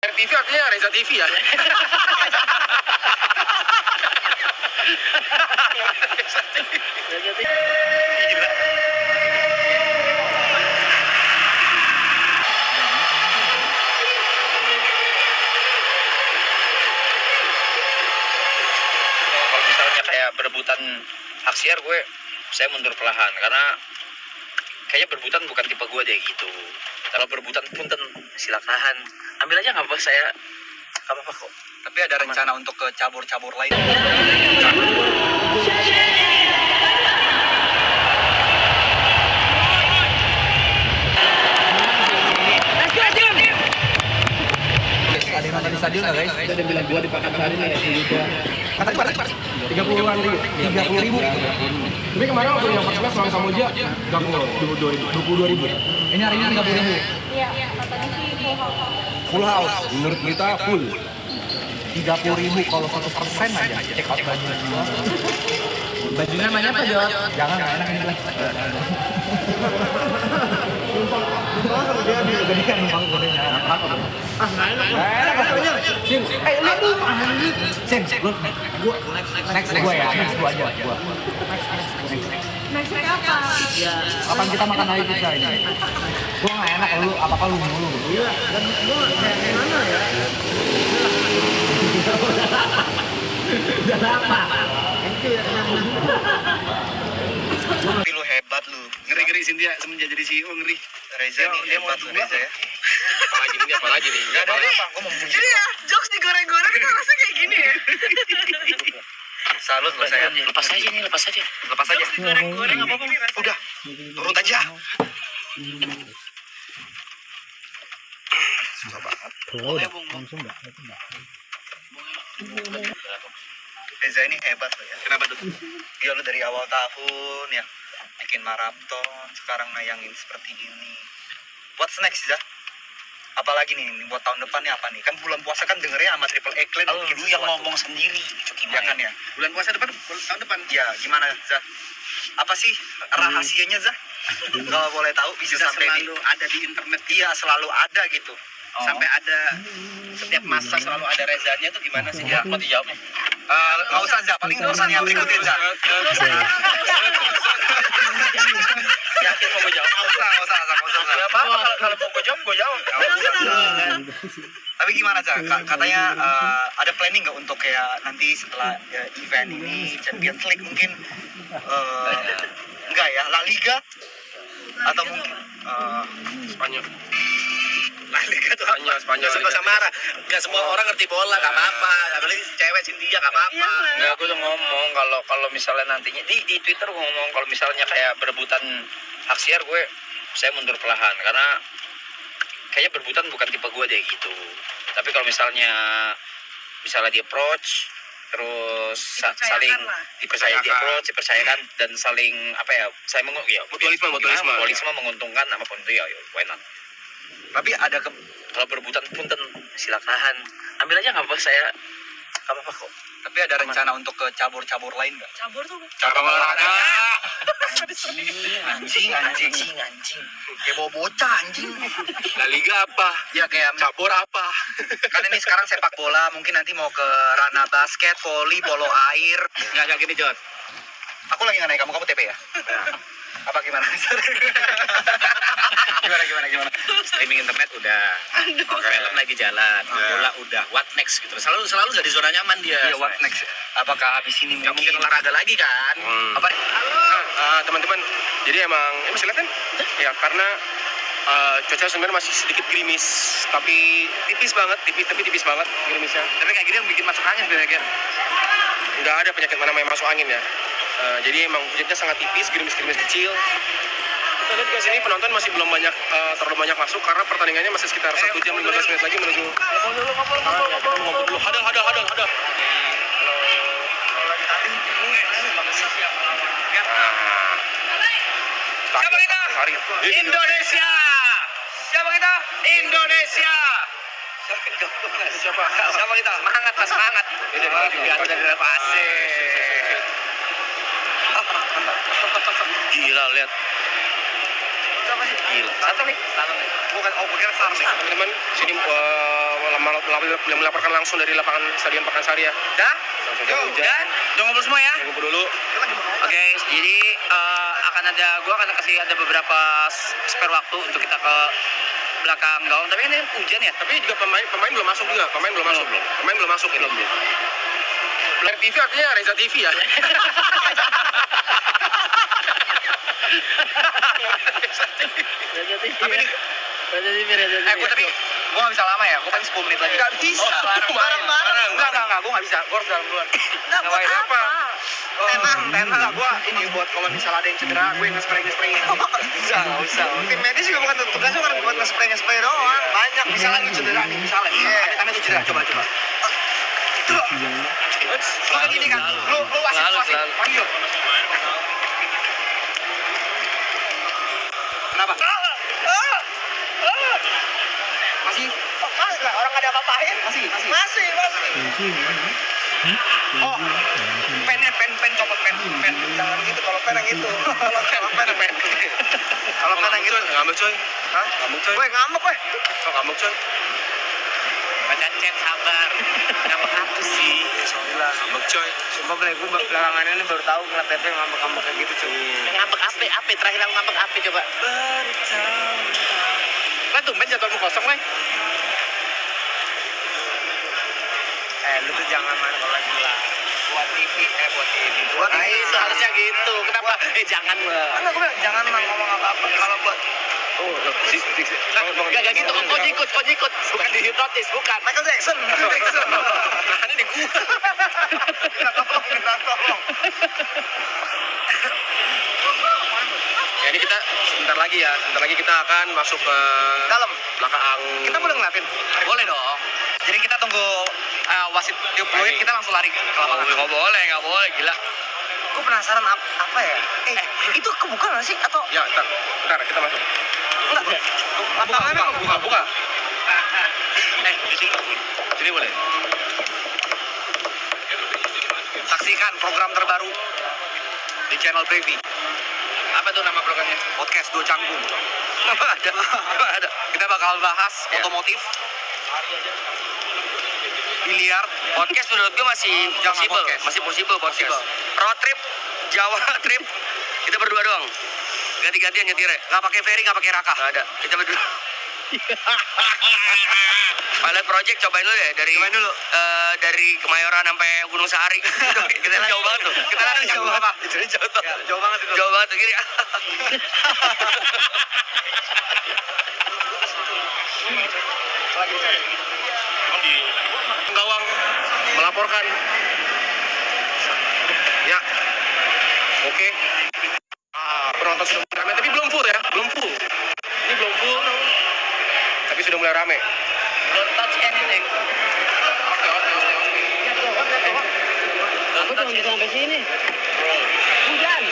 RTV artinya Reza TV ya? Gila. Kalau misalnya kayak berebutan hak siar, saya mundur perlahan karena kayaknya berebutan bukan tipe gue deh gitu. Kalau berebutan punten silakan ambil aja, nggak apa, saya nggak apa-apa kok. Tapi ada rencana untuk ke cabur-cabur lain. Ada yang nonton di stadion nggak guys? Ada yang bilang gua di Pakansari nih juga. Katanya berapa? 30-an ribu. 30.000. Tapi kemarin waktu yang first class lawan Samudra gak full 22.000. Ini hari ini 30.000. Iya, katanya sih full house. Full house. Menurut berita full. 30.000 kalau 1% aja. Check out bajunya gua. Bajunya namanya apa, Jod? Jangan, nggak enak ini lah. Kalau dia di gedean numpang gedenya. Ah, nggak enak katanya. Sin, lihat tuh. Sin, lu next gua ya, next gua aja. Gua. Next apa? Kapan kita makan hari pizza ini? Gua nggak enak kalau lu apa-apa lu mulu. Iya, dan gua kayak gimana ya? Udah apa? Tapi lu hebat lu. Ngeri-ngeri Cynthia semenjak jadi CEO, ngeri. Reza nih hebat lu Reza ya. Apalagi nih. Gak ada apa, gua mau muji. Jadi ya, jokes digoreng-goreng itu rasanya kayak gini ya. Salut loh saya. Lepas aja nih, lepas aja. Lepas aja. Digoreng-goreng apa-apa. Udah, turut aja. Susah banget. Langsung enggak? Reza ini hebat loh ya. Kenapa tuh? Dia lu dari awal tahun ya bikin maraton, sekarang nayangin seperti ini. What's next ya? Apalagi nih buat tahun depan nih apa nih? Kan bulan puasa kan dengernya sama Triple X Clan Lu yang ngomong sendiri, ya kan ya? Bulan puasa depan, tahun depan. Ya gimana Zah? Apa sih rahasianya Zah? Kalau boleh tahu bisa Bisa sampai selalu ada di internet. Iya selalu ada gitu. Sampai ada setiap masa selalu ada Rezanya itu gimana sih? Ya, mau dijawabnya? Nggak usah Zah, paling urusan yang berikutnya Zah. Yakin mau gue jawab? Nggak usah. Gak apa-apa, kalau mau gue jawab, gue jawab. Tapi gimana Zah? Katanya ada planning nggak untuk kayak nanti setelah event ini Champions League mungkin enggak ya La Liga atau mungkin Spanyol. La Liga tuh Spanyol. Gak usah marah. Gak semua orang ngerti bola, gak apa-apa. Apalagi cewek Cynthia, gak apa-apa. Enggak, aku tuh ngomong kalau misalnya nantinya di Twitter gue ngomong kalau misalnya kayak berebutan hak siar, saya mundur perlahan karena kayaknya berebutan bukan tipe gue deh gitu. Tapi kalau misalnya di approach terus saling dipercayakan dan saling apa ya, saya mutualisme menguntungkan apapun itu ya why not. tapi ada Kalau berebutan punten silakan ambil aja, nggak apa, saya nggak apa-apa kok. tapi ada rencana untuk ke cabur-cabur lain nggak? Cabur tuh. Cabang olahraga. Anjing. Kayak bawa bocah anjing. La Liga apa? Ya kayak Cabur apa? kan ini sekarang sepak bola, mungkin nanti mau ke ranah basket, volley, polo air. Nggak gini, Jod. Aku lagi nggak naik kamu TP ya? Apa gimana? gimana? Streaming internet udah, film lagi jalan, bola udah, what next gitu. Selalu jadi zona nyaman dia. Iya, what next? Apakah habis ini Nggak mungkin olahraga lagi kan? Apa? Teman-teman, jadi emang bisa lihat kan ya, karena cuaca sebenarnya masih sedikit gerimis, tapi tipis banget gerimisnya. Tapi kayak gini yang bikin masuk angin sebenarnya. Nggak ada penyakit mana yang masuk angin ya. Jadi emang hujannya sangat tipis, gerimis kecil. Kita lihat ke sini penonton masih belum terlalu banyak masuk karena pertandingannya masih sekitar 1 jam 15 menit lagi menuju. Ngobrol dulu. Hadal. Siapa kita? Indonesia. Siapa kita? Indonesia. Siapa kita? Semangat. Udah dilepasin. Gila, lihat. apa sih? Gila. Satu nih. Bukan, oh bukan Starling. Teman-teman, sini melaporkan langsung dari lapangan Stadion Pakansari ya. Dah? Langsung hujan. Dan, jangan ngobrol semua ya. Tunggu dulu. Oke, jadi gua akan kasih ada beberapa spare waktu untuk kita ke belakang gawang. Tapi ini hujan ya. Tapi juga pemain belum masuk juga. Pemain belum masuk. Pemain belum masuk ini. Black TV artinya Reza TV ya. Tapi gue gak bisa lama ya, gue paling 10 menit lagi. Gak bisa. Bareng. Enggak, gue gak bisa, gue harus dalam duluan. Ngapain apa? Tenang lah, gue ini buat kalau misalnya ada yang cedera, gue yang nge-spray. Gak usah. Tim medis juga bukan tugasnya kan buat nge-spray doang. Banyak, misalnya lu cedera nih, misalnya. Amit lu cedera, coba. Lu kan ini kan, lu wasit. Panggil. Kenapa? Masih? Orang gak ada apa-apain? Masih. Oh, pen copot pen. Jangan gitu, kalau pen yang itu. Kalau pen yang gitu. Ngambek coy. Hah? Ngambek coy. Gue ngambek, gue. Oh, ngambek coy. Baca chat, sabar. Kenapa aku sih? Ngambek coy. Sumpah bener, gue belakangan ini baru tahu kenapa Pepe ngambek-ngambek kayak gitu, cuy. Ngambek apa? Terakhir aku ngambek apa coba? Kan tumben jadwalmu kosong, Leng. Lu tuh jangan main kalau lagi lah. Buat TV. Seharusnya gitu. Kenapa? Jangan lah. Enggak, gue bilang jangan ngomong apa-apa. Kalau buat Gak gitu, kau nyikut. Bukan dihipnotis, bukan. Michael Jackson. Nahannya di gua. Minta tolong. Ya, ini kita sebentar lagi kita akan masuk ke Dalam. belakang. Kita boleh ngeliatin. Boleh dong. Jadi kita tunggu wasit tiup fluid, kita langsung lari ke lapangan. Nggak boleh, gila. Gue penasaran apa ya? Itu kebuka nggak sih? Atau Ya, bentar kita masuk. enggak? Lapangannya kebuka. Buka. Sini boleh. Saksikan program terbaru di channel Brevi. Apa tuh nama programnya? Podcast Dua Canggung. Ada. Kita bakal bahas Ya. otomotif, biliar, Podcast menurut gue masih possible podcast. Road trip, Jawa trip, kita berdua doang. Ganti-gantian nyetirnya. nggak pakai ferry, nggak pakai raka. Nggak ada, kita berdua. Pilot project cobain dulu deh dari Kemayoran sampai Gunung Sahari. Kita jauh banget tuh. Kita lari jauh apa? Jauh tuh. Jauh banget itu. Jauh banget tuh gini. Gawang melaporkan. Ya. Oke. Penonton sudah mulai ramai, tapi belum full ya, belum full. Ini belum full, tapi sudah mulai ramai. Don't touch anything. Aku cuma bisa sampai sini. Hujan.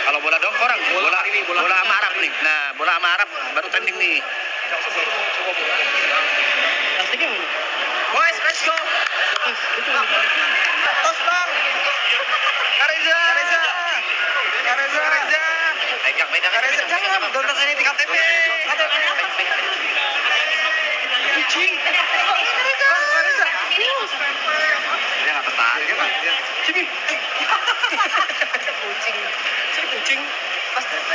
Kalau bola dong orang, bola sama Arab nih. Nah, bola sama Arab baru trending nih. Plastiknya mana? Boys, let's go. Tos bang. Kareza. Pegang. Kareza. Jangan, don't touch anything. KTP. Kucing. Kareza. Dia nggak tertarik. Sini. Kucing. Pas TP.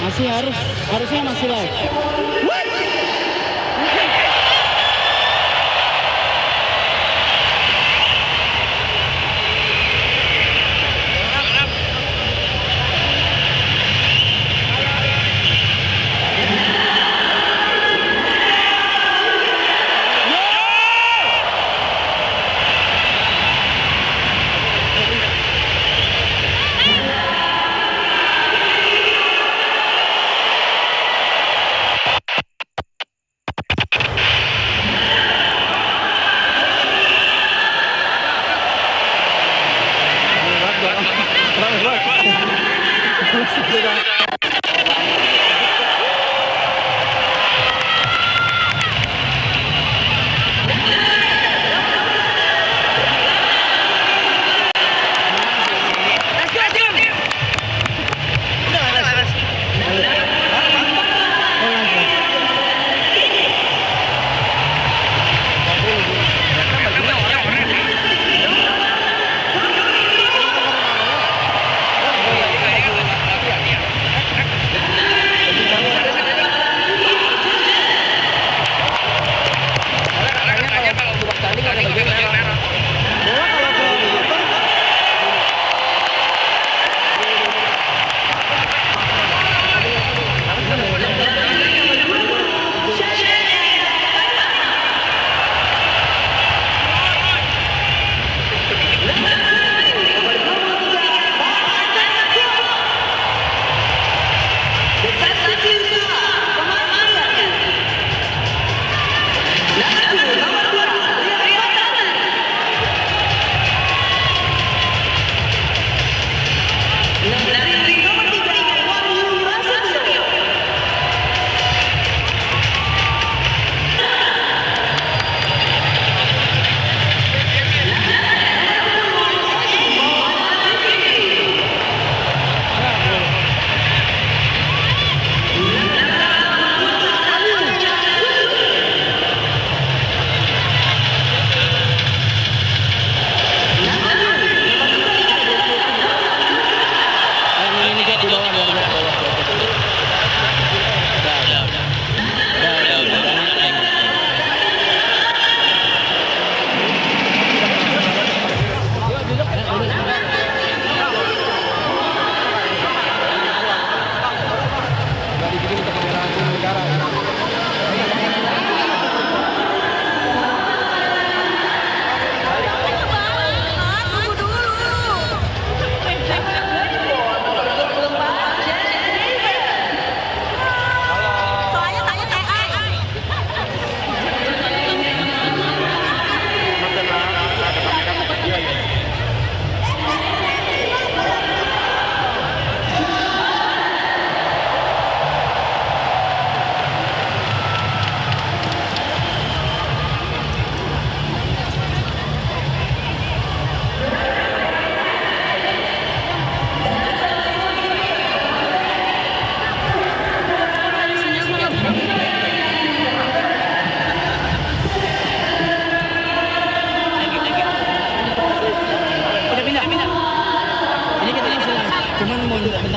Masih harusnya masih live.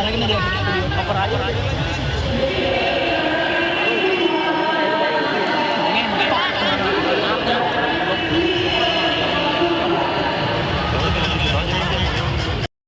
bentar lagi nih dia cover aja.